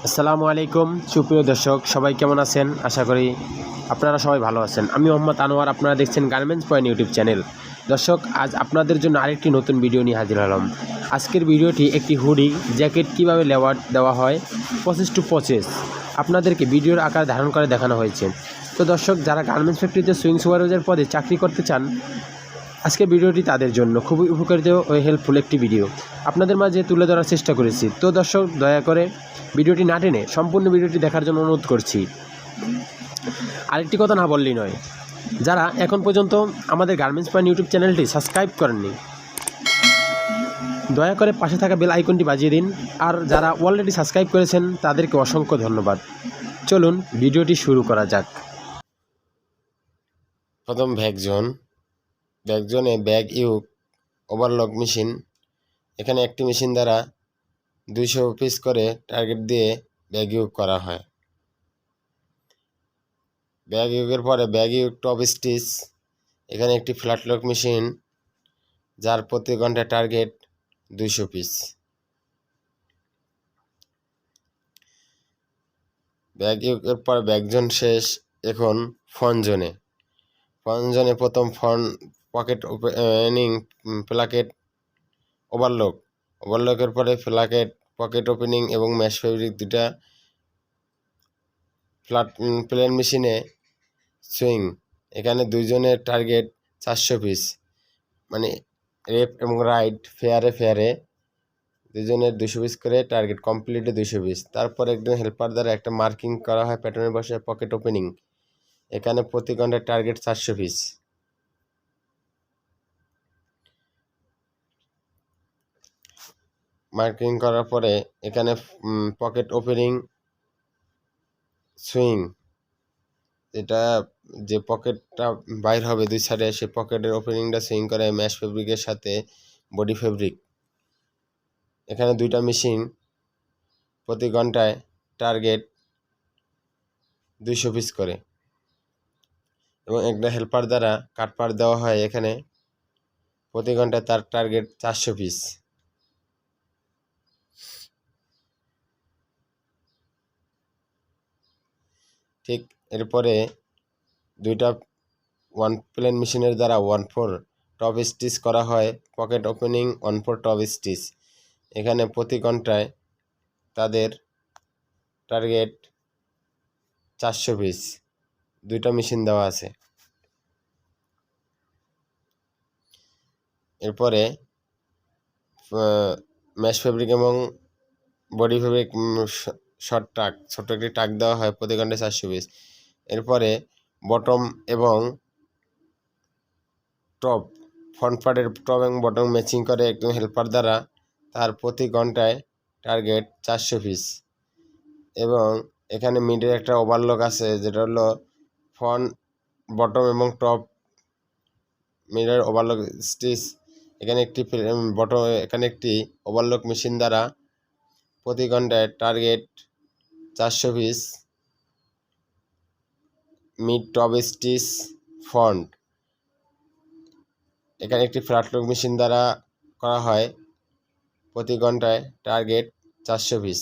আসসালামু আলাইকুম সুপ্রিয় দর্শক, সবাই কেমন আছেন? আশা করি আপনারা সবাই ভালো আছেন। আমি মোহাম্মদ আনোয়ার, আপনারা দেখছেন গার্মেন্টস পয়েন্ট ইউটিউব চ্যানেল। দর্শক, আজ আপনাদের জন্য আরেকটি নতুন ভিডিও নিয়ে হাজির হলাম। আজকের ভিডিওটি একটি হুডি জ্যাকেট কীভাবে লেওয়ার দেওয়া হয় প্রসেস টু প্রসেস আপনাদেরকে ভিডিওর আকার ধারণ করে দেখানো হয়েছে। তো দর্শক, যারা গার্মেন্টস ফ্যাক্টরিতে সুইং সুপারভাইজার পদে চাকরি করতে চান, আজকের ভিডিওটি তাদের জন্য খুবই উপকারিত ও হেল্পফুল একটি ভিডিও আপনাদের মাঝে তুলে ধরার চেষ্টা করেছি। তো দর্শক, দয়া করে ভিডিওটি না টেনে সম্পূর্ণ ভিডিওটি দেখার জন্য অনুরোধ করছি। আরেকটি কথা না বললেই নয়, যারা এখন পর্যন্ত আমাদের গার্মেন্টস পয়েন্ট ইউটিউব চ্যানেলটি সাবস্ক্রাইব করেননি, দয়া করে পাশে থাকা বেল আইকনটি বাজিয়ে দিন। আর যারা অলরেডি সাবস্ক্রাইব করেছেন তাদেরকে অসংখ্য ধন্যবাদ। চলুন ভিডিওটি শুরু করা যাক। প্রথম ব্যাকজোনে ব্যাগ ইউক ওভারলক মেশিন। এখানে একটি মেশিন দ্বারা 200 পিস করে টার্গেট দিয়ে ব্যাগ ইউক করা হয়। ব্যাগ ইউকের পরে ব্যাগ ইউক টপ স্টিচ। এখানে একটি ফ্ল্যাটলক মেশিন, যার প্রতি ঘন্টায় টার্গেট 200 পিস। ব্যাগ ইউকের পরে ব্যাকজোন শেষ। এখন ফ্রন্ট জোনে প্রথম ফ্রন্ট পকেট ওপেনিং প্লাকেট ওভারলকের পরে প্লাকেট পকেট ওপেনিং এবং ম্যাশ ফেব্রিক দুটা প্লেন মেশিনে সুইং। এখানে দুইজনের টার্গেট 400 পিস, মানে লেফট এবং রাইট ফেয়ারে দুজনের 200 পিস করে টার্গেট, কমপ্লিটে 200 পিস। তারপর একজন হেল্পার দ্বারা একটা মার্কিং করা হয় প্যাটার্নের বসে পকেট ওপেনিং। এখানে প্রতি ঘন্টায় টার্গেট 400 পিস। মার্কিং করার পরে এখানে পকেট ওপেনিং সুইং, এটা যে পকেটটা বাইর হবে দুই সাইডে, সেই পকেটের ওপেনিংটা সুইং করে ম্যাশ ফেব্রিকের সাথে বডি ফেব্রিক। এখানে দুইটা মেশিন, প্রতি ঘন্টায় টার্গেট 200 পিস করে, এবং একটা হেল্পার দ্বারা কাটপার দেওয়া হয়। এখানে প্রতি ঘন্টায় তার টার্গেট 400 পিস। ঠিক এরপরে দুইটা 1 প্লেন মেশিনের দ্বারা 1/4 টপ স্টিচ করা হয় পকেট ওপেনিং 1/4 টপ স্টিচ। এখানে প্রতি ঘন্টায় তাদের টার্গেট 400 পিস। দুইটা মেশিন দেওয়া আছে। এরপরে ম্যাশ ফেব্রিক এবং বডি ফেব্রিক শর্ট টাক, ছোট একটি টাক দেওয়া হয়, প্রতি ঘন্টায় 400 পিস। এরপরে বটম এবং টপ, ফ্রন্ট পার্টের টপ এবং বটম ম্যাচিং করে একজন হেল্পার দ্বারা তার প্রতি ঘন্টায় টার্গেট 400 পিস। এবং এখানে মিডের একটা ওভারলক আছে, যেটা হলো ফ্রন্ট বটম এবং টপ মিডের ওভারলক স্টিচ। এখানে একটি ওভারলক মেশিন দ্বারা প্রতি ঘন্টায় target 400 piece mid top stitch front. এখানে একটি ফ্ল্যাটলক মেশিন দ্বারা করা হয়, প্রতি ঘন্টায় টার্গেট 400 পিস।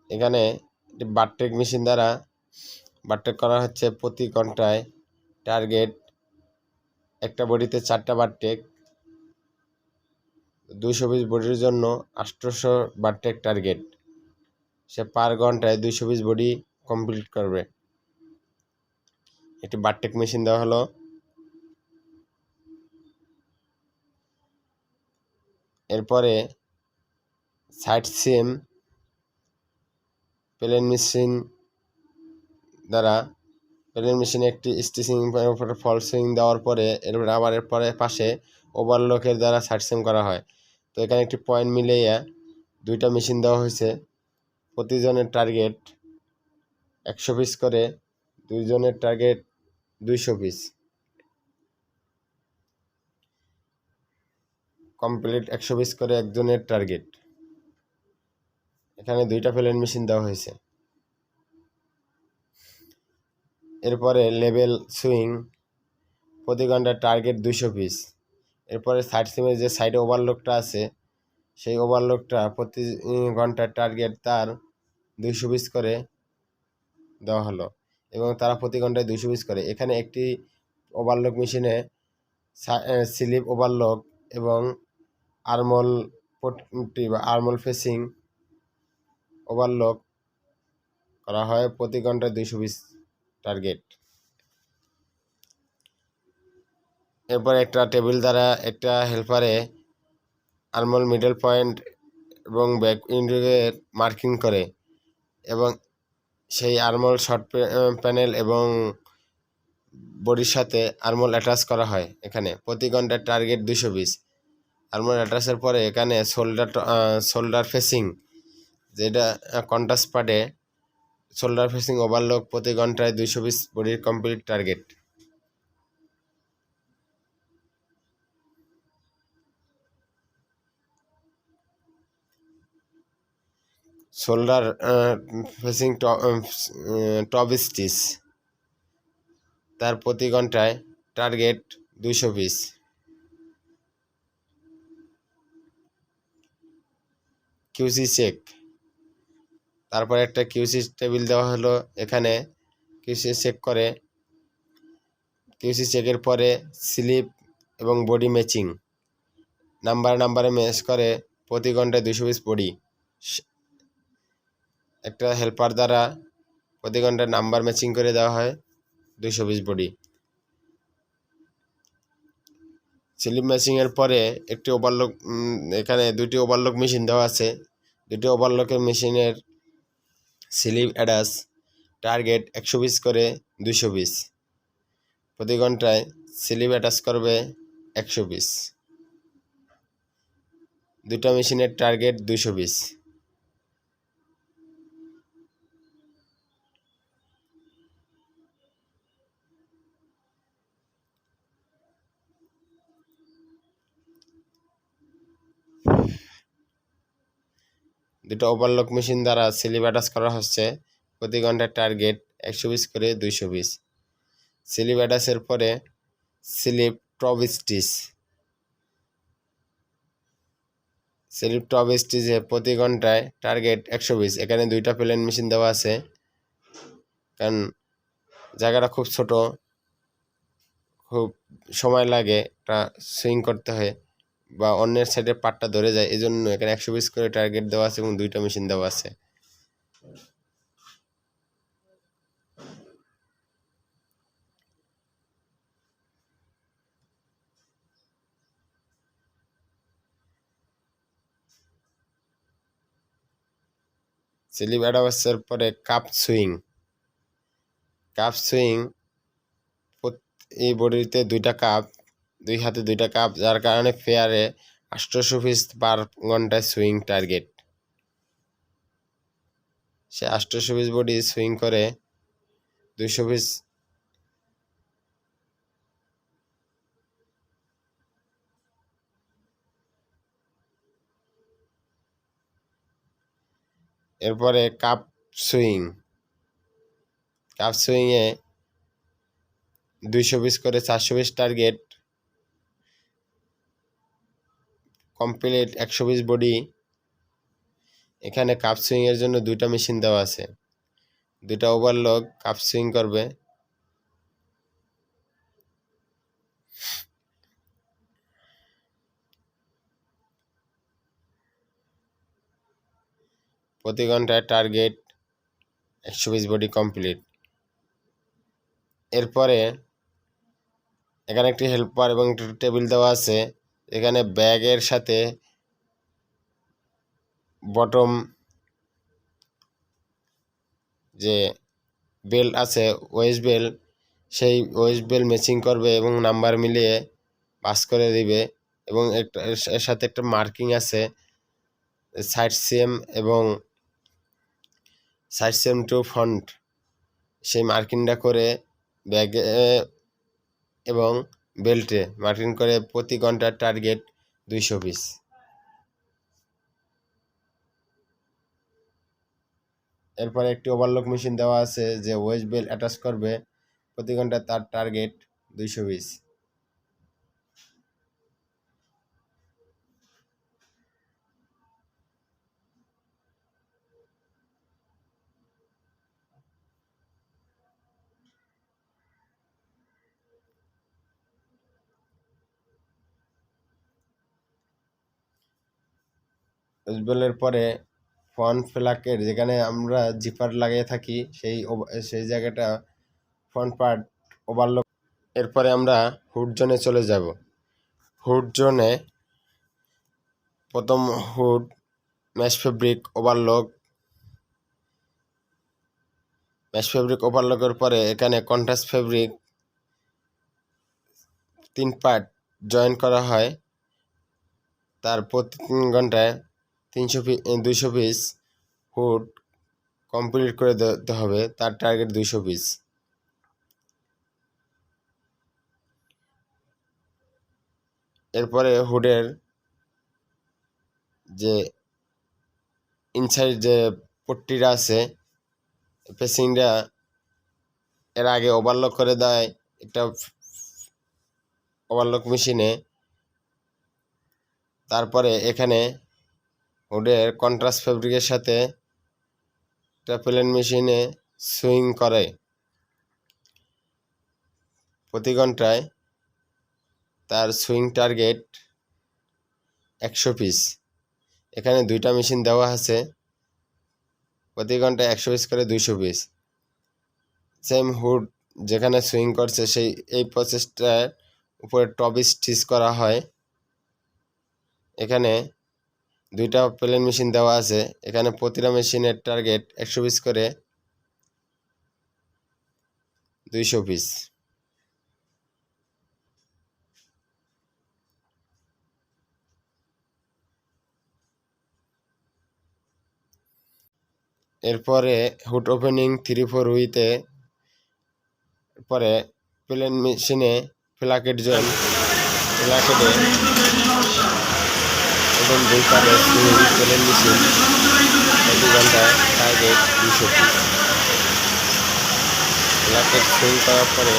এখানে একটি বারটেক মেশিন দ্বারা বারটেক করা হচ্ছে, প্রতি ঘন্টায় টার্গেট একটা বডিতে 4টা বারটেক, 200 পিস বডির জন্য 800 বারটেক টার্গেট। সে পার ঘন্টায় 200 পিস বডি কমপ্লিট করবে। একটি বারটেক মেশিন দেওয়া হলো। এরপরে সাইড সিম প্লেন মেশিনে একটি স্টিচিং ফল সুইং দেওয়ার পরে এরপরে পাশে ওভারলকের দ্বারা সাইড সিম করা হয়। তো এখানে একটি পয়েন্ট মিলিয়ে দুইটা মেশিন দেওয়া হয়েছে, প্রতিজনের টার্গেট 100 পিস করে, দুইজনের টার্গেট 200 পিস, কমপ্লিট 100 পিস করে একজনের টার্গেট। এখানে দুইটা প্লেন মেশিন দেওয়া হয়েছে। এরপরে লেভেল সুইং, প্রতি ঘন্টায় টার্গেট 200 পিস। এরপরে সাইড সিমের যে সাইডে ওভারলোকটা আছে সেই ওভারলোকটা প্রতি ঘন্টায় টার্গেট তার 200 পিস করে দেওয়া হলো এবং তারা প্রতি ঘন্টায় 200 পিস করে। এখানে একটি ওভারলোক মেশিনে স্লিপ ওভারলোক এবং আর্মল পট্টি বা আর্মল ফেসিং ওভারলোক করা হয় প্রতি ঘন্টায় 200 পিস টার্গেট। এরপর একটা টেবিল দ্বারা একটা হেল্পারে আর্মল মিডল পয়েন্ট এবং ব্যাক উইন্ডোয়ের মার্কিং করে এবং সেই আর্মল শর্ট প্যানেল এবং বডির সাথে আর্মল অ্যাটাচ করা হয়। এখানে প্রতি ঘন্টায় টার্গেট 200 পিস। আর্মল অ্যাটাচের পরে এখানে শোল্ডার ফেসিং যেটা কন্ট্রাস্ট পার্টে শোল্ডার ফেসিং ওভারলোক প্রতি ঘন্টায় 200 পিস বডির complete target. Shoulder facing top stitch তার প্রতি ঘন্টায় টার্গেট 200 পিস। কিউসি চেক, তারপরে একটা কিউসি টেবিল দেওয়া হলো। এখানে কিউসি চেক করে, কিউসি চেকের পরে স্লিপ এবং বডি ম্যাচিং নাম্বারে ম্যাচ করে প্রতি ঘন্টায় 200 পিস বডি। একটা হেল্পার দ্বারা প্রতি ঘন্টায় নাম্বার ম্যাচিং করে দেওয়া হয় 200 পিস বডি। স্লিপ ম্যাচিংয়ের পরে একটি ওভারলক, এখানে দুটি ওভারলক মেশিন দেওয়া আছে। দুটি ওভারলকের মেশিনের স্লিপ অ্যাডাস টার্গেট 100 পিস করে 200 পিস। প্রতি ঘন্টায় স্লিপ অ্যাটাচ করবে 100 পিস। দুটা মেশিনের টার্গেট 200 পিস। দুটো ওভারলক মেশিন দ্বারা স্লিপ অ্যাটাচ করা হচ্ছে। প্রতি ঘন্টায় টার্গেট 100 পিস করে 200 পিস। স্লিপ অ্যাটাচের পরে slip top stitch, slip top স্টিচে প্রতি ঘন্টায় টার্গেট 100 পিস। এখানে দুইটা প্লেন মেশিন দেওয়া আছে, কারণ জায়গাটা খুব ছোট, খুব সময় লাগে, একটা সুইং করতে হয় বা অন্যের সাইডে পাটটা ধরে যায়, এই জন্য এখানে 100 পিস করে টার্গেট দেওয়া আছে এবং দুইটা মেশিন দেওয়া আছে। স্লিপ অ্যাডাপ্টারের পরে কাপ সুইং, এই বডিতে দুইটা কাপ, দুই হাতে দুইটা কাপ, যার কারণে ফেয়ারে 800 পিস পার ঘন্টায় সুইং টার্গেট। সে 800 পিস বডি সুইং করে 200 পিস। এরপরে কাপ সুইংয়ে 200 পিস করে 400 piece target, complete 100 piece body. এখানে কাপ সুইংয়ের জন্য দুইটা মেশিন দেওয়া আছে, দুইটা ওভারলক কাপ সুইং করবে। প্রতি ঘন্টায় টার্গেট 100 পিস বডি কমপ্লিট। এরপরে এখানে একটি হেল্পার এবং একটি টেবিল দেওয়া আছে। এখানে ব্যাগের সাথে বটম যে বেল্ট আছে, ওয়েস্ট বেল্ট, সেই ওয়েস্ট বেল্ট ম্যাচিং করবে এবং নাম্বার মিলিয়ে পাস করে দিবে। এবং এর সাথে একটা মার্কিং আছে সাইড সিএম এবং সাইড সিএম টু ফ্রন্ট, সেই মার্কিংটা করে ব্যাগে এবং বেল্টে মার্কিং করে প্রতি ঘন্টার টার্গেট 200 পিস। এরপরে একটি ওভারলক মেশিন দেওয়া আছে যে ওয়েস্ট বেল্ট অ্যাটাচ করবে, প্রতি ঘন্টায় তার টার্গেট 200 পিস। ওয়েস্টবেলের পরে ফ্রন্ট ফ্ল্যাকের যেখানে আমরা জিপার লাগিয়ে থাকি সেই জায়গাটা ফ্রন্ট পার্ট ওভারলক। এরপরে আমরা হুড জোনে চলে যাব। হুড জোনে প্রথম হুড ম্যাশ ফেব্রিক ওভারলকের পরে এখানে কন্ট্রাস্ট ফেব্রিক 3 পার্ট জয়েন করা হয়। তার প্রতি 3 ঘন্টায় 200 পিস হুড কমপ্লিট করে দিতে হবে। তার টার্গেট 200 পিস। এরপরে হুডের যে ইনসাইড যে পট্টিটা আছে ফেসিংটা এর আগে ওভারলক করে দেয় একটা ওভারলক মেশিনে। তারপরে এখানে হুডের কন্ট্রাস্ট ফেব্রিকের সাথে একটা প্লেন মেশিনে সুইং করে প্রতি ঘন্টায়। তার সুইং টার্গেট 100 পিস। এখানে 2টা মেশিন দেওয়া আছে, প্রতি ঘন্টায় 100 পিস করে 200 পিস। সেম হুড যেখানে সুইং করছে এই প্রসেসটার উপরে টপ স্টিচ করা হয়। এখানে 2টা প্লেন মেশিন দেওয়া আছে। এখানে প্রতিটা মেশিনের টার্গেট 100 পিস করে 200 পিস। এরপরে হুড ওপেনিং 3-4 উইতে পরে প্লেন মেশিনে ফ্ল্যাকেটে এবং 2 পারে সুইং প্লেন মেশিন প্রতি ঘন্টায় টার্গেট 200 পিস। ফ্ল্যাকেট সুইং করার পরে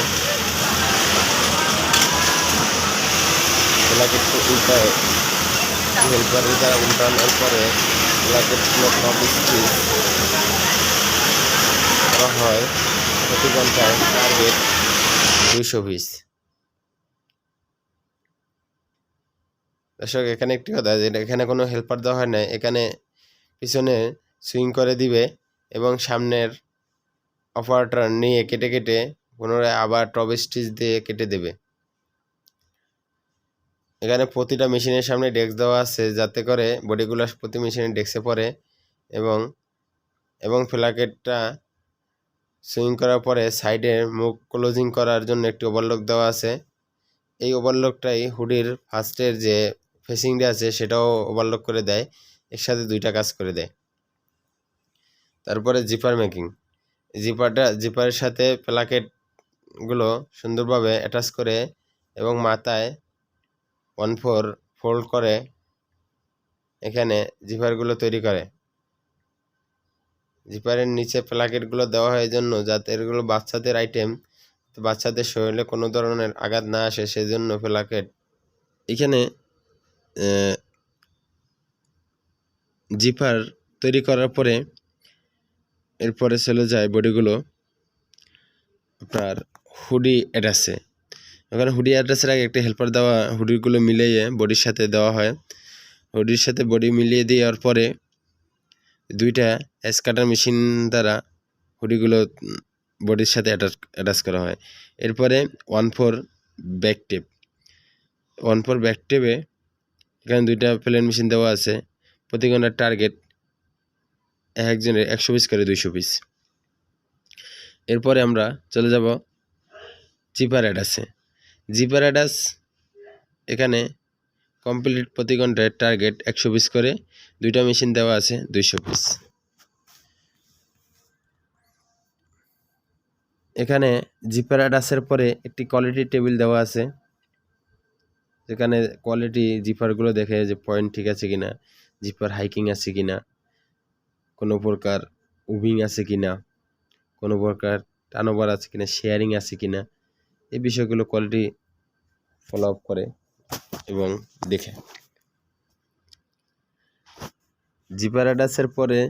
ফ্ল্যাকেটকে উল্টায় হেল্পারের দ্বারা উল্টানোর পরে ফ্ল্যাকেটগুলো টপ স্টিচ করা হয়। প্রতি ঘন্টায় টার্গেট 200 পিস। দর্শক এখানে একটি কথা, যেটা এখানে কোনো হেল্পার দেওয়া হয় না। এখানে পিছনে সুইং করে দিবে এবং সামনের অপারেটর নিয়ে কেটে পুনরায় আবার টপ স্টিচ দিয়ে কেটে দেবে। এখানে প্রতিটা মেশিনের সামনে ডেস্ক দেওয়া আছে যাতে করে বডিগুলো প্রতি মেশিনের ডেস্কে পড়ে এবং ফ্ল্যাকেটটা সুইং করার পরে সাইডে মুখ ক্লোজিং করার জন্য একটি ওভারলক দেওয়া আছে। এই ওভারলকটাই হুডির ফার্স্টের যে ফেসিংটা আছে সেটাও ওভারলক করে দেয়, এর সাথে 2টা কাজ করে দেয়। তারপরে জিপার মেকিং। জিপারের সাথে প্লাকেটগুলো সুন্দরভাবে অ্যাটাচ করে এবং মাথায় 1/4 ফোল্ড করে এখানে জিপারগুলো তৈরি করে। জিপারের নিচে প্লাকেটগুলো দেওয়া হয় জন্য যাতে এগুলো বাচ্চাদের আইটেম, বাচ্চাদের শরীরে কোনো ধরনের আঘাত না আসে সেজন্য প্লাকেট। এখানে জিপার তৈরি করার পরে এরপরে চলে যায় বডিগুলো আপনার হুডি অ্যাটাচে। ওখানে হুডি অ্যাটাচের আগে একটা হেল্পার দেওয়া হুডিগুলো মিলিয়ে বডির সাথে দেওয়া হয়। হুডির সাথে বডি মিলিয়ে দেওয়ার পরে 2টা স্কাটার মেশিন দ্বারা হুডিগুলো বডির সাথে অ্যাটাচ করা হয়। এরপরে 1/4 ব্যাক টেপ। 1/4 ব্যাক টেপে এখানে 2টা প্লেন মেশিন দেওয়া আছে। প্রতি ঘন্টার টার্গেট একজনের 100 পিস করে 200 পিস। এরপরে আমরা চলে যাব জিপার অ্যাটাচ। এখানে কমপ্লিট প্রতি ঘন্টায় টার্গেট 100 পিস করে, 2টা মেশিন দেওয়া আছে 200 পিস। এখানে জিপার অ্যাটাচের পরে একটি কোয়ালিটি টেবিল দেওয়া আছে, যেখানে কোয়ালিটি জিপারগুলো দেখে যে পয়েন্ট ঠিক আছে কিনা, জিপার হাইকিং আছে কিনা, কোনো প্রকার উভিং আছে কিনা, কোনো প্রকার টার্নওভার আছে কিনা, শেয়ারিং আছে কিনা, এই বিষয়গুলো কোয়ালিটি ফলো আপ করে এবং দেখে। জিপার অ্যাটাচের পরে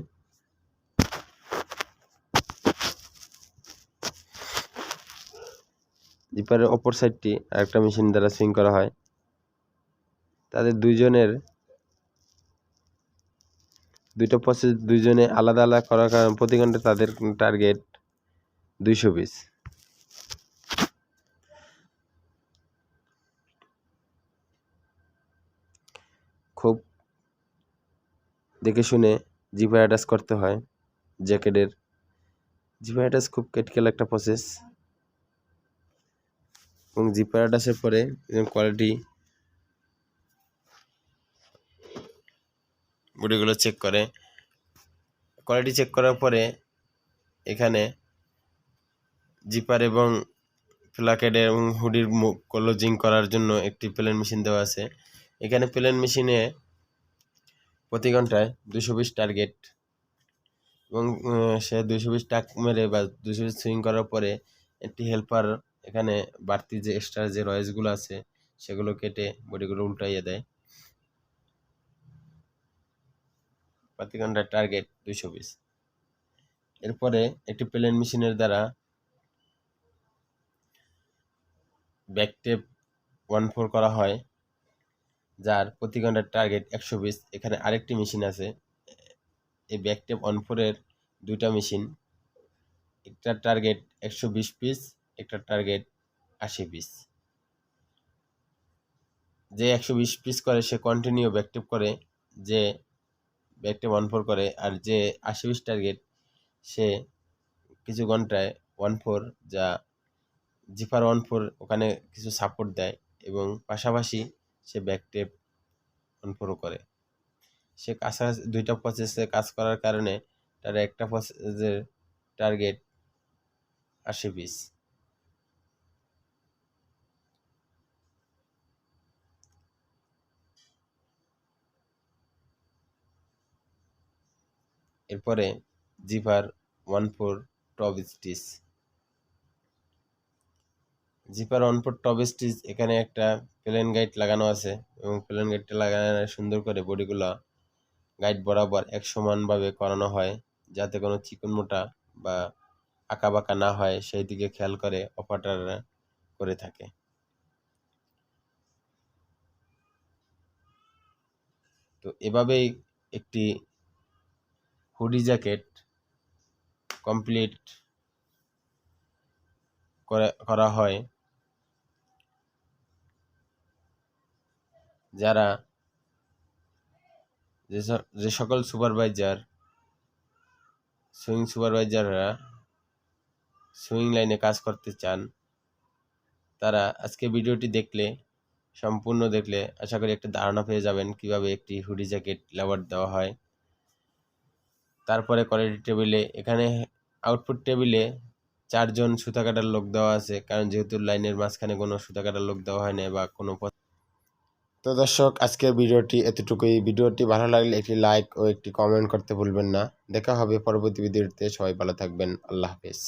জিপারের অপর সাইডটি আরেকটা মেশিন দ্বারা সুইং করা হয়। তাদের 2জনের দুইটা প্রসেস দুইজনে আলাদা আলাদা করার কারণে প্রতি ঘন্টায় তাদের টার্গেট 200 পিস। খুব দেখে শুনে জিপার অ্যাটাচ করতে হয় জ্যাকেটের। জিপার অ্যাটাচ খুব ক্রিটিক্যাল একটা প্রসেস, এবং জিপার অ্যাটাচের পরে কোয়ালিটি বডিগুলো চেক করে। কোয়ালিটি চেক করার পরে এখানে জিপার এবং প্লাকেট এবং হুডির মুখ ক্লোজিং করার জন্য একটি প্লেন মেশিন দেওয়া আছে। এখানে প্লেন মেশিনে প্রতি ঘন্টায় 200 পিস টার্গেট, এবং সে 200 পিস টাক মেরে বা 200 পিস সুইং করার পরে একটি হেল্পার এখানে বাড়তি যে এক্সট্রা যে রয়েসগুলো আছে সেগুলো কেটে বডিগুলো উল্টাইয়ে দেয়। প্রতি ঘন্টায় টার্গেট 200 পিস। এরপরে একটি প্লেন মেশিনের দ্বারা ব্যাকটেপ 1/4 করা হয়, যার প্রতি ঘন্টার টার্গেট 100 পিস। এখানে আরেকটি মেশিন আছে, এই ব্যাকটেপ 1/4-এর দুইটা মেশিন, একটার টার্গেট 120 পিস, একটার টার্গেট 80 পিস। যে 120 পিস করে সে কন্টিনিউ ব্যাকটেপ করে, যে ব্যাকটেপ 1/4 করে, আর যে 80 পিস টার্গেট সে কিছু ঘন্টায় 1/4 যা জিপার 1/4 ওখানে কিছু সাপোর্ট দেয়, এবং পাশাপাশি সে ব্যাকটেপ 1/4 করে। সে কাছাকাছি দুইটা প্রসেসে কাজ করার কারণে তার একটা প্রসেসের টার্গেট 80 পিস। এরপরে zipper 1/4 top stitch. Zipper 1/4 top stitch, এখানে একটা প্লেন গাইড লাগানো আছে, এবং প্লেন গাইডটা লাগানো সুন্দর করে বডিগুলো গাইড বরাবর এক সমানভাবে করানো হয়, যাতে কোনো চিকন মোটা বা আঁকা বাঁকা না হয় সেই দিকে খেয়াল করে অপারেটররা করে থাকে। তো এভাবেই একটি হুডি জ্যাকেট কমপ্লিট করা হয়। যারা যে সকল সুপারভাইজার সুপারভাইজাররা সুইং লাইনে কাজ করতে চান, তারা আজকে ভিডিওটি দেখলে, সম্পূর্ণ দেখলে আশা করি একটা ধারণা পেয়ে যাবেন কিভাবে একটি হুডি জ্যাকেট লেবার দেওয়া হয়। তারপরে কোয়ালিটি টেবিলে, এখানে আউটপুট টেবিলে 4 জন সুতা কাটার লোক দেওয়া আছে, কারণ যেহেতু লাইনের মাঝখানে কোনো সুতা কাটার লোক দেওয়া হয় না বা কোনো। তো দর্শক, আজকের ভিডিওটি এতটুকুই। ভিডিওটি ভালো লাগলে একটি লাইক ও একটি কমেন্ট করতে ভুলবেন না। দেখা হবে পরবর্তী ভিডিওতে। সবাই ভালো থাকবেন। আল্লাহ হাফেজ।